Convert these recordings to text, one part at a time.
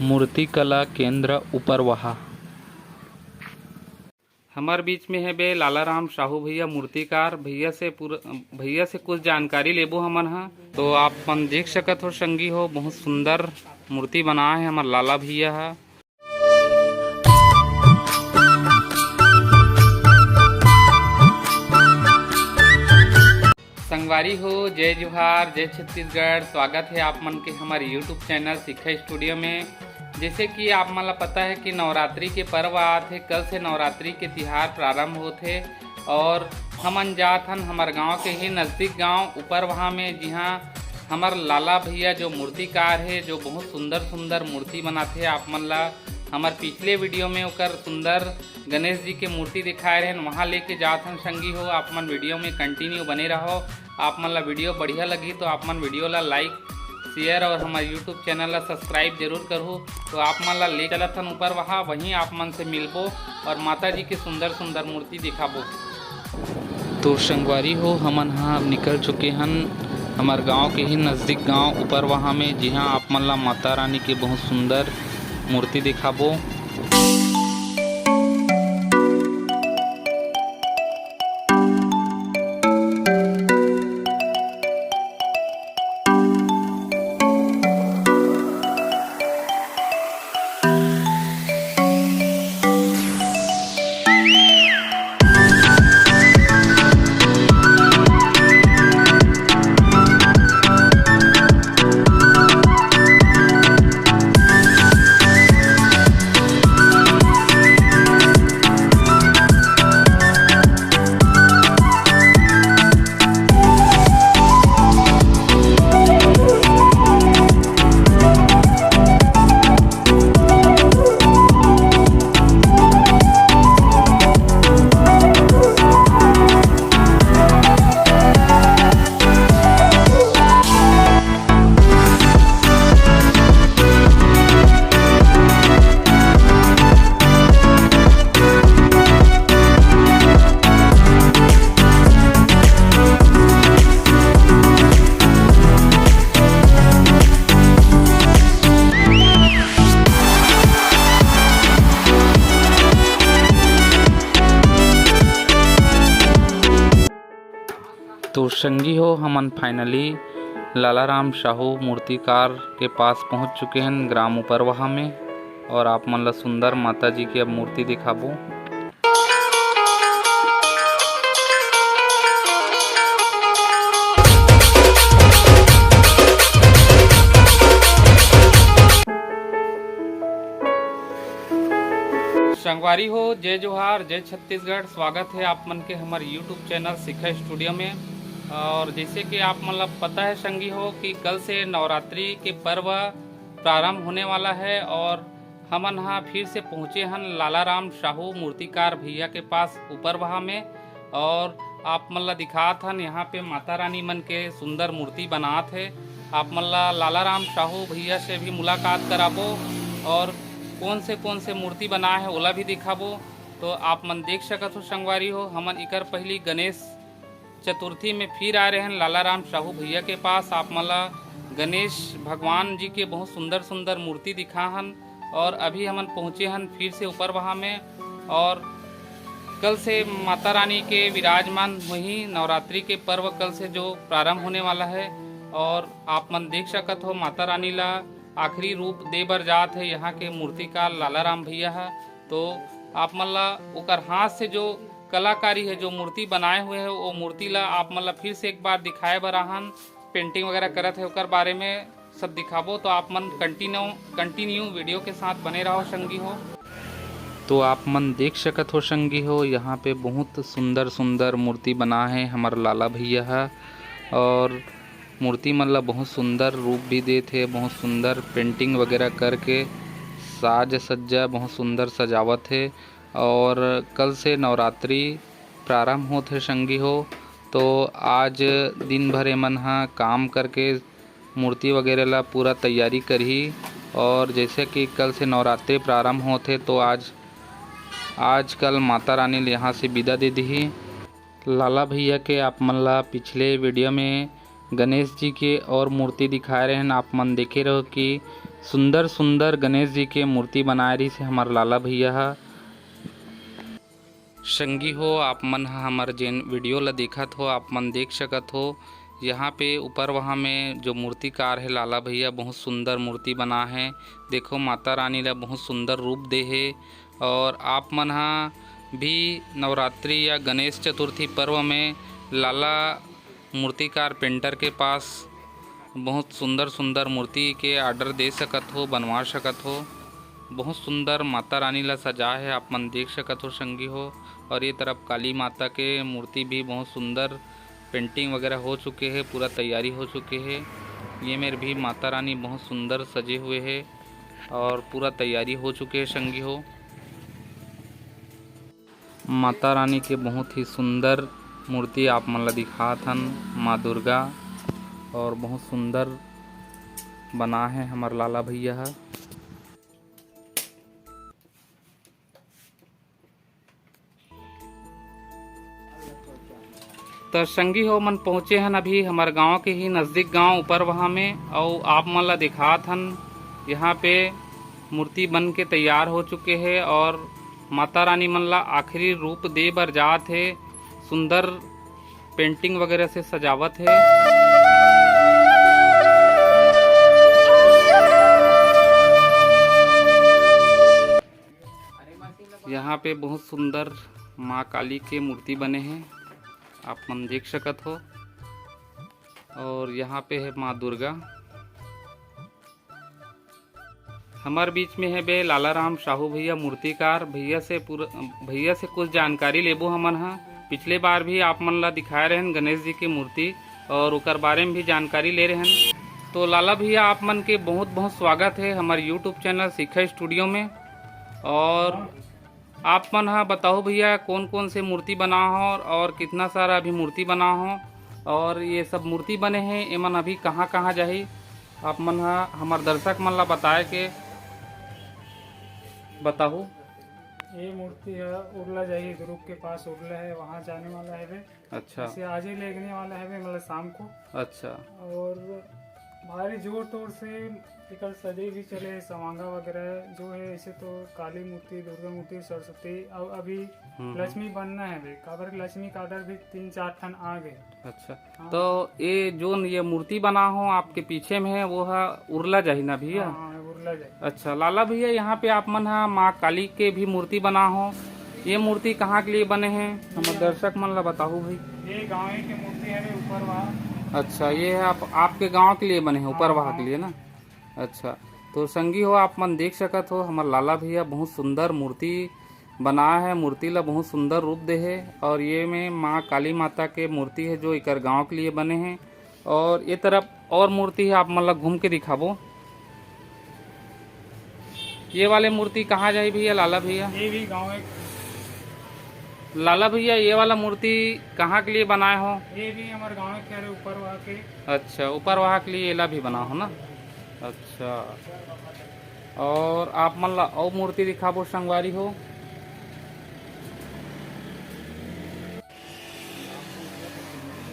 मूर्ति कला केंद्र उपरवाहा। हमार बीच में है बे लालाराम साहू भैया मूर्तिकार। भैया से कुछ जानकारी लेबो हमन हा। तो आप मन देख सकत हो संगी हो, बहुत सुंदर मूर्ति बनाए है हमार लाला भैया हा। संगवारी हो, जय जोहार, जय छत्तीसगढ़। स्वागत है आप मन के हमारे यूट्यूब चैनल सिक्खा स्टूडियो में। जैसे कि आप मन ला पता है कि नवरात्रि के पर्व आते, कल से नवरात्रि के तिहार प्रारंभ होते और हमन जात हन हमार गांव के ही नज़दीक गांव उपरवाहा में, जहां हमार लाला भैया जो मूर्तिकार है, जो बहुत सुंदर सुंदर मूर्ति बनाते। आप मन ला हमार पिछले वीडियो में ओकर सुंदर गणेश जी के मूर्ति दिखाए रहे, वहाँ लेके जात हन संगी हो। आप मन वीडियो में कंटिन्यू बने रहो। आप मन ला वीडियो बढ़िया लगी तो आप मन वीडियो ला लाइक शेयर और हमारे यूट्यूब चैनल ला सब्सक्राइब जरूर करो। तो आप मन ला ले चलत हन ऊपर, वहाँ वहीं आप मन से मिलबो और माता जी की सुंदर सुंदर मूर्ति दिखाबो। तो संगवारी हो, हमन हाँ निकल चुके हन हमार गांव के ही नज़दीक गांव उपरवाहा में, जहाँ आप मन ला माता रानी के बहुत सुंदर मूर्ति दिखाबो। तो संगी हो, हमन फाइनली लालाराम साहू मूर्तिकार के पास पहुंच चुके हैं ग्राम उपरवाहा में, और आप मन ला सुंदर माता जी की अब मूर्ति दिखाबो। संगवारी हो, जय जोहार, जय छत्तीसगढ़। स्वागत है आप मन के हमारे यूट्यूब चैनल सिक्खा स्टूडियो में। और जैसे कि आप मतलब पता है संगी हो कि कल से नवरात्रि के पर्व प्रारंभ होने वाला है, और हमन यहाँ फिर से पहुँचे हन लालाराम साहू मूर्तिकार भैया के पास उपरवाहा में। और आप मन ला दिखात हन यहाँ पे माता रानी मन के सुंदर मूर्ति बनात है। आप मन ला लालाराम साहू भैया से भी मुलाकात कराबो और कौन से मूर्ति बनाए है ओला भी दिखाबो। तो आप मन देख सकत हो संगवारी हो, हमन इकर पहली गणेश चतुर्थी में फिर आ रहे हैं लालाराम साहू भैया के पास। आप मन ला गणेश भगवान जी के बहुत सुंदर सुंदर मूर्ति दिखा हन, और अभी हमन पहुँचे हन फिर से उपरवाहा में। और कल से माता रानी के विराजमान वही नवरात्रि के पर्व कल से जो प्रारंभ होने वाला है। और आप मन देख सकत हो माता रानी ला आखिरी रूप दे बर जात है यहाँ के मूर्तिकार लालाराम भैया है। तो आप मन ला ओकर हाथ से जो कलाकारी है, जो मूर्ति बनाए हुए है, वो मूर्ति ला आप मन ला फिर से एक बार दिखाए बर आहन। पेंटिंग वगैरह करत है, ओकर बारे में सब दिखाबो। तो आप मन कंटिन्यू वीडियो के साथ बने रहो संगी हो। तो आप मन देख सकत हो संगी हो, यहाँ पे बहुत सुंदर सुंदर मूर्ति बना है हमार लाला भैया है, और मूर्ति मन ला बहुत सुंदर रूप भी देते, बहुत सुंदर पेंटिंग वगैरह करके साज सज्जा बहुत सुंदर सजावत है। और कल से नवरात्रि प्रारंभ होते संगी हो, तो आज दिन भर मन हा काम करके मूर्ति वगैरह ला पूरा तैयारी करही। और जैसे कि कल से नवरात्रि प्रारंभ होते, तो आज कल माता रानी यहाँ से विदा दे दी। लाला भैया के आप मन ला पिछले वीडियो में गणेश जी के और मूर्ति दिखा रहे हैं। आप मन देखे रहो कि सुंदर सुंदर गणेश जी के मूर्ति बनाए रही से हमार लाला भैया हा। संगी हो आप मन हमार जेन वीडियो ला देखत हो आप मन देख सकत हो, यहाँ पे ऊपर वहाँ में जो मूर्तिकार है लाला भैया बहुत सुंदर मूर्ति बना है। देखो माता रानी ला बहुत सुंदर रूप दे है। और आप मन भी नवरात्रि या गणेश चतुर्थी पर्व में लाला मूर्तिकार पेंटर के पास बहुत सुंदर सुंदर मूर्ति के ऑर्डर दे सकत हो, बनवा सकत हो। बहुत सुंदर माता रानी ला सजा है आप मन देख सकत हो संगी हो। और ये तरफ काली माता के मूर्ति भी बहुत सुंदर पेंटिंग वगैरह हो चुके हैं, पूरा तैयारी हो चुके हैं। ये मेरे भी माता रानी बहुत सुंदर सजे हुए हैं और पूरा तैयारी हो चुके हैं संगी हो। माता रानी के बहुत ही सुंदर मूर्ति आप मन ला दिखात हन माँ दुर्गा, और बहुत सुंदर बना है हमार लाला भैया। तो संगी हो मन पहुँचे हन अभी हमारे गांव के ही नज़दीक गांव ऊपर वहाँ में, और आप मन ला दिखात हन यहाँ पे मूर्ति बन के तैयार हो चुके हैं और माता रानी मन ला आखिरी रूप दे बर जात है। सुंदर पेंटिंग वगैरह से सजावट है। यहाँ पे बहुत सुंदर माँ काली के मूर्ति बने हैं आप मन देख सकत हो। और यहाँ पे है माँ दुर्गा। हमारे बीच में है बे लाला राम साहू भैया मूर्तिकार। भैया से कुछ जानकारी लेबो हमन हा। पिछले बार भी आप मन ला दिखाए रहन गणेश जी की मूर्ति और उकर बारे में भी जानकारी ले रहन। तो लाला भैया आप मन के बहुत बहुत स्वागत है हमारे यूट्यूब चैनल शिखा स्टूडियो में। और आप मन हा बताओ भैया कौन कौन से मूर्ति बना हो और कितना सारा अभी मूर्ति बना हो, और ये सब मूर्ति बने हैं ये मन अभी कहाँ कहाँ जाही आप मन हा हमार दर्शक मन ला बताए के बताओ। ये मूर्ति है उर्ला जाइए ग्रुप के पास उर्ला है, वहाँ जाने वाला है वे। अच्छा, इसे आज ही लेने वाला है वे, मतलब शाम को। अच्छा, और भारी जोर तोड़ से टिकल सजे भी चले सवांगा वगैरह जो है। ऐसे तो काली मूर्ति, दुर्गा मूर्ति, सरस्वती, और अभी लक्ष्मी बनना है वे। काबर लक्ष्मी का ऑर्डर भी 3-4 टन आ गए। अच्छा, हाँ। तो ये जो ये मूर्ति बना हो आपके पीछे में है वो है उर्ला जाही ना भैया? हाँ, उर्ला जाही। अच्छा लाला भैया यहाँ पे आप मन है माँ काली के भी मूर्ति बना हो। ये मूर्ति कहाँ के लिए बने हैं हमारे दर्शक मन ला बताओ भाई। ये गाँव की मूर्ति है ऊपर वहाँ। अच्छा, ये है आपके गाँव के लिए बने हैं ऊपर वहाँ के लिए ना? अच्छा, तो संगी हो आप मन देख सकत हो हमार लाला भैया बहुत सुंदर मूर्ति बनाया है। मूर्ति ला बहुत सुंदर रूप दे है। और ये में माँ काली माता के मूर्ति है जो इकर गांव के लिए बने हैं। और ये तरफ और मूर्ति है आप मन ला घूम के दिखाबो। ये वाले मूर्ति कहाँ जाए भैया लाला भैया? ये भी गाँव है लाला भैया। ये वाला मूर्ति कहाँ के लिए बनाए हो? ये भी हमारे गाँव के ऊपर वहाँ के। अच्छा, ऊपर वहाँ के लिए येला भी बना हो ना? अच्छा, और आप मन ला और मूर्ति दिखाबो संगवारी हो।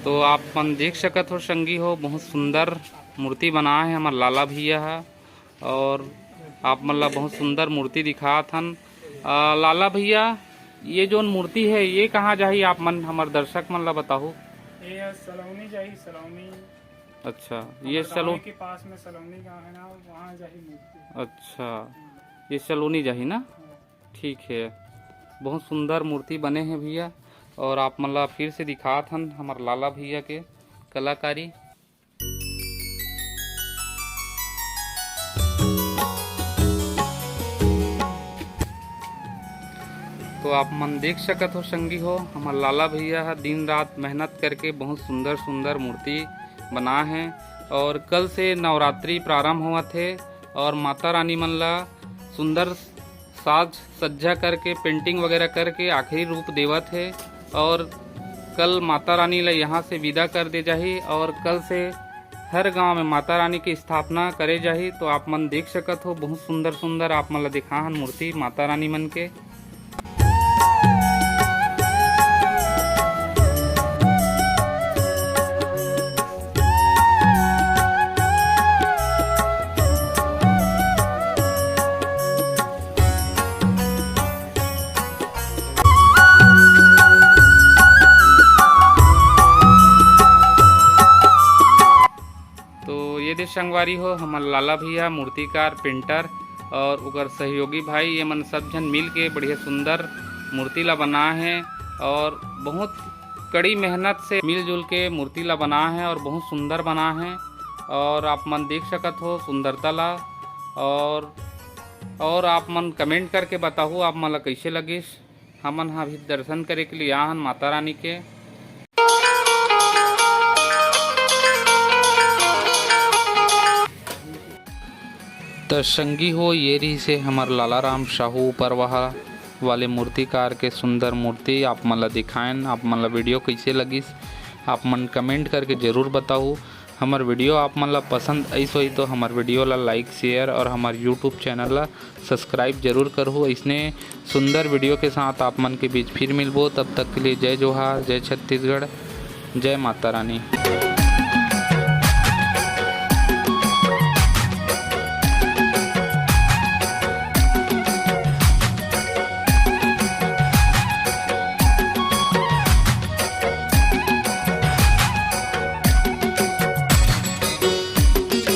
तो आप मन देख सकत हो संगी हो बहुत सुंदर मूर्ति बना है हमार लाला भैया है। और आप मन ला बहुत सुंदर मूर्ति दिखात हन। लाला भैया ये जो मूर्ति है ये कहाँ जाही आप मन हमार दर्शक मन ला बताओ। ये सलोनी जाही, सलोनी। अच्छा, ये सलोनी के पास में सलोनी गाँव है ना, वहाँ जाही मूर्ति। अच्छा, ये सलोनी जाही ना? ठीक है, बहुत सुंदर मूर्ति बने हैं भैया। और आप मतलब फिर से दिखात हन हमार लाला भैया के कलाकारी। तो आप मन देख सकत हो संगी हो हमार लाला भैया दिन रात मेहनत करके बहुत सुंदर सुंदर मूर्ति बना है। और कल से नवरात्रि प्रारंभ हुआ थे और माता रानी मन ला सुंदर साज सज्जा करके पेंटिंग वगैरह करके आखिरी रूप देवत है। और कल माता रानी ला यहाँ से विदा कर दे जाही और कल से हर गांव में माता रानी की स्थापना करे जाही। तो आप मन देख सकत हो बहुत सुंदर सुंदर आप मन ला दिखा हन मूर्ति माता रानी मन के। संगवारी हो हमार लाला भैया मूर्तिकार पेंटर और उगर सहयोगी भाई ये मन सब जन मिल के बढ़िया सुंदर मूर्ति ला बना है और बहुत कड़ी मेहनत से मिलजुल के मूर्ति ला बना है और बहुत सुंदर बना है। और आप मन देख सकत हो सुंदरता ला और आप मन कमेंट करके बताओ आप मन ला कैसे लगिस। हमन हाँ भी दर्शन करे के लिए आन माता रानी के। तो संगी हो ये रही से हमार लाला राम साहू परवाहा वाले मूर्तिकार के सुंदर मूर्ति आप मन ला दिखाएं। आप मन ला वीडियो कैसे लगिस आप मन कमेंट करके ज़रूर बताओ। हमार वीडियो आप मन ला पसंद ऐसा ही तो हमार वीडियो ला लाइक शेयर और हमार यूट्यूब चैनल ला सब्सक्राइब जरूर करो। इसने सुंदर वीडियो के साथ आप मन के बीच फिर मिलबो। तब तक के लिए जय जोहार, जय छत्तीसगढ़, जय माता रानी।